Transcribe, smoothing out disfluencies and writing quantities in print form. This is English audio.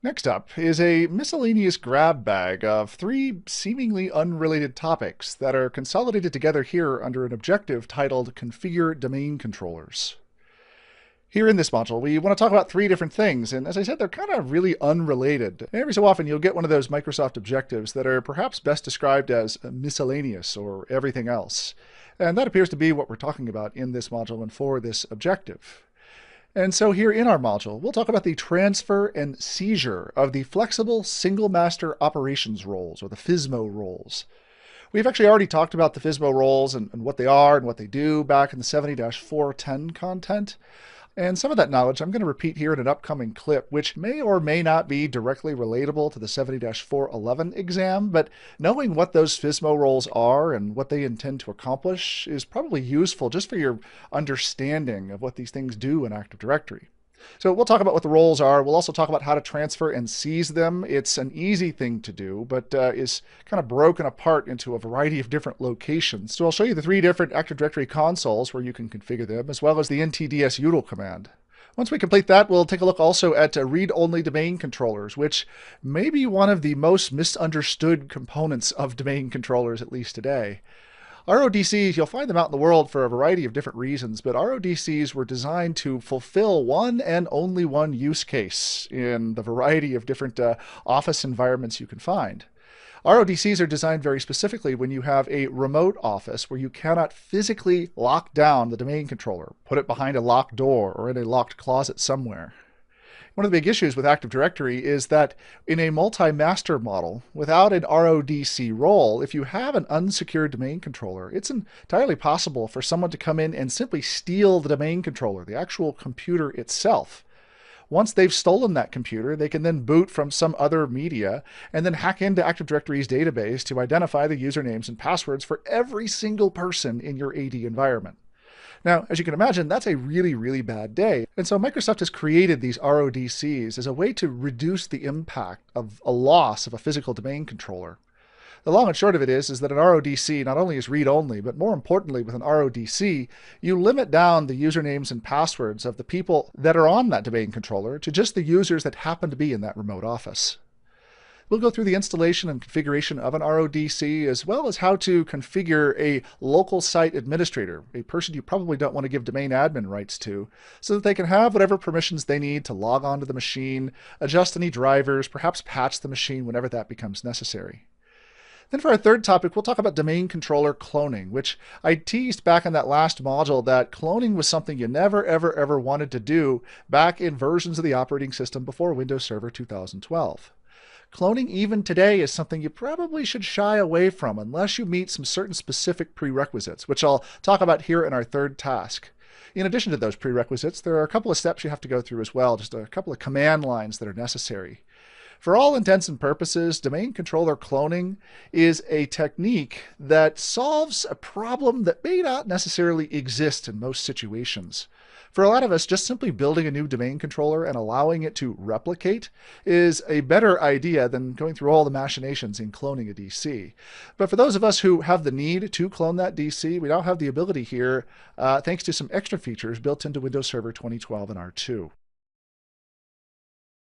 Next up is a miscellaneous grab bag of three seemingly unrelated topics that are consolidated together here under an objective titled Configure Domain Controllers. Here in this module, we want to talk about three different things, and as I said, they're kind of really unrelated. Every so often, you'll get one of those Microsoft objectives that are perhaps best described as miscellaneous or everything else. And that appears to be what we're talking about in this module and for this objective. And so here in our module, we'll talk about the transfer and seizure of the flexible single master operations roles, or the FSMO roles. We've actually already talked about the FSMO roles and what they are and what they do back in the 70-410 content. And some of that knowledge I'm going to repeat here in an upcoming clip, which may or may not be directly relatable to the 70-411 exam, but knowing what those FSMO roles are and what they intend to accomplish is probably useful just for your understanding of what these things do in Active Directory. So we'll talk about what the roles are. We'll also talk about how to transfer and seize them. It's an easy thing to do, but is kind of broken apart into a variety of different locations. So I'll show you the three different Active Directory consoles where you can configure them, as well as the ntdsutil command. Once we complete that, we'll take a look also at read-only domain controllers, which may be one of the most misunderstood components of domain controllers, at least today. RODCs, you'll find them out in the world for a variety of different reasons, but RODCs were designed to fulfill one and only one use case in the variety of different office environments you can find. RODCs are designed very specifically when you have a remote office where you cannot physically lock down the domain controller, put it behind a locked door or in a locked closet somewhere. One of the big issues with Active Directory is that in a multi-master model, without an RODC role, if you have an unsecured domain controller, it's entirely possible for someone to come in and simply steal the domain controller, the actual computer itself. Once they've stolen that computer, they can then boot from some other media and then hack into Active Directory's database to identify the usernames and passwords for every single person in your AD environment. Now, as you can imagine, that's a really, really bad day. And so Microsoft has created these RODCs as a way to reduce the impact of a loss of a physical domain controller. The long and short of it is that an RODC not only is read-only, but more importantly, with an RODC, you limit down the usernames and passwords of the people that are on that domain controller to just the users that happen to be in that remote office. We'll go through the installation and configuration of an RODC, as well as how to configure a local site administrator, a person you probably don't want to give domain admin rights to, so that they can have whatever permissions they need to log onto the machine, adjust any drivers, perhaps patch the machine whenever that becomes necessary. Then for our third topic, we'll talk about domain controller cloning, which I teased back in that last module that cloning was something you never, ever, ever wanted to do back in versions of the operating system before Windows Server 2012. Cloning even today is something you probably should shy away from unless you meet some certain specific prerequisites, which I'll talk about here in our third task. In addition to those prerequisites, there are a couple of steps you have to go through as well, just a couple of command lines that are necessary. For all intents and purposes, domain controller cloning is a technique that solves a problem that may not necessarily exist in most situations. For a lot of us, just simply building a new domain controller and allowing it to replicate is a better idea than going through all the machinations in cloning a DC. But for those of us who have the need to clone that DC, we now have the ability here thanks to some extra features built into Windows Server 2012 and R2.